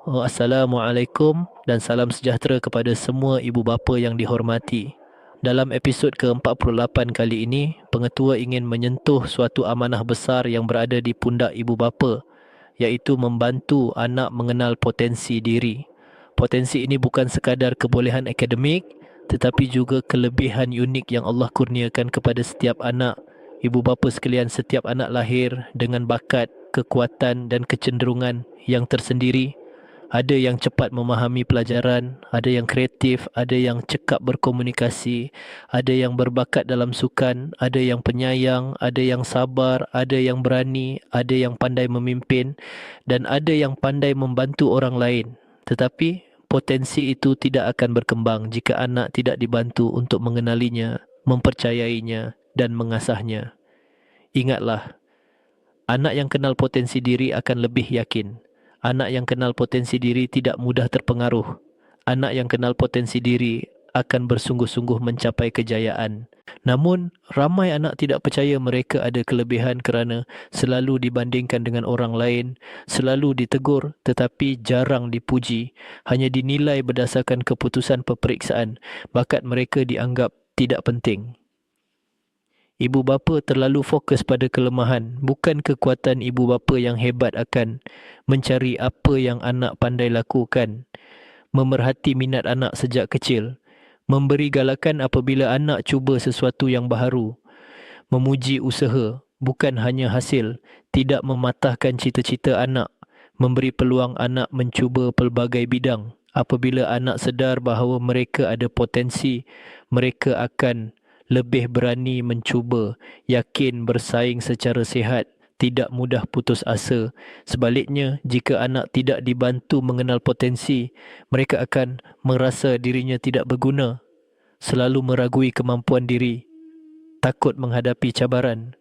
Assalamualaikum dan salam sejahtera kepada semua ibu bapa yang dihormati. Dalam episod ke-48 kali ini, pengetua ingin menyentuh suatu amanah besar yang berada di pundak ibu bapa, iaitu membantu anak mengenal potensi diri. Potensi ini bukan sekadar kebolehan akademik, tetapi juga kelebihan unik yang Allah kurniakan kepada setiap anak. Ibu bapa sekalian, setiap anak lahir dengan bakat, kekuatan dan kecenderungan yang tersendiri. Ada yang cepat memahami pelajaran, ada yang kreatif, ada yang cekap berkomunikasi, ada yang berbakat dalam sukan, ada yang penyayang, ada yang sabar, ada yang berani, ada yang pandai memimpin dan ada yang pandai membantu orang lain. Tetapi potensi itu tidak akan berkembang jika anak tidak dibantu untuk mengenalinya, mempercayainya dan mengasahnya. Ingatlah, anak yang kenal potensi diri akan lebih yakin. Anak yang kenal potensi diri tidak mudah terpengaruh. Anak yang kenal potensi diri akan bersungguh-sungguh mencapai kejayaan. Namun, ramai anak tidak percaya mereka ada kelebihan kerana selalu dibandingkan dengan orang lain, selalu ditegur tetapi jarang dipuji, hanya dinilai berdasarkan keputusan peperiksaan. Bakat mereka dianggap tidak penting. Ibu bapa terlalu fokus pada kelemahan, bukan kekuatan ibu bapa yang hebat akan mencari apa yang anak pandai lakukan, memerhati minat anak sejak kecil, memberi galakan apabila anak cuba sesuatu yang baharu, memuji usaha, bukan hanya hasil, tidak mematahkan cita-cita anak, memberi peluang anak mencuba pelbagai bidang. Apabila anak sedar bahawa mereka ada potensi, mereka akan lebih berani mencuba, yakin bersaing secara sihat, tidak mudah putus asa. Sebaliknya, jika anak tidak dibantu mengenal potensi, mereka akan merasa dirinya tidak berguna, selalu meragui kemampuan diri, takut menghadapi cabaran.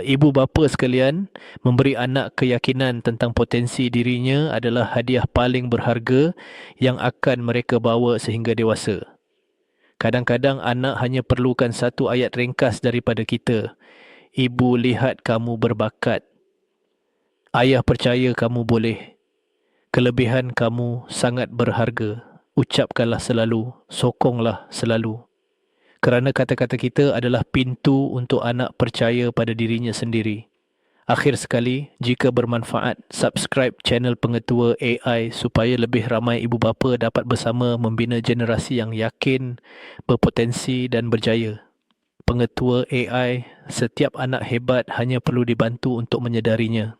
Ibu bapa sekalian, memberi anak keyakinan tentang potensi dirinya adalah hadiah paling berharga yang akan mereka bawa sehingga dewasa. Kadang-kadang anak hanya perlukan satu ayat ringkas daripada kita. Ibu lihat kamu berbakat. Ayah percaya kamu boleh. Kelebihan kamu sangat berharga. Ucapkanlah selalu, sokonglah selalu. Kerana kata-kata kita adalah pintu untuk anak percaya pada dirinya sendiri. Akhir sekali, jika bermanfaat, subscribe channel Pengetua AI supaya lebih ramai ibu bapa dapat bersama membina generasi yang yakin, berpotensi dan berjaya. Pengetua AI, setiap anak hebat hanya perlu dibantu untuk menyedarinya.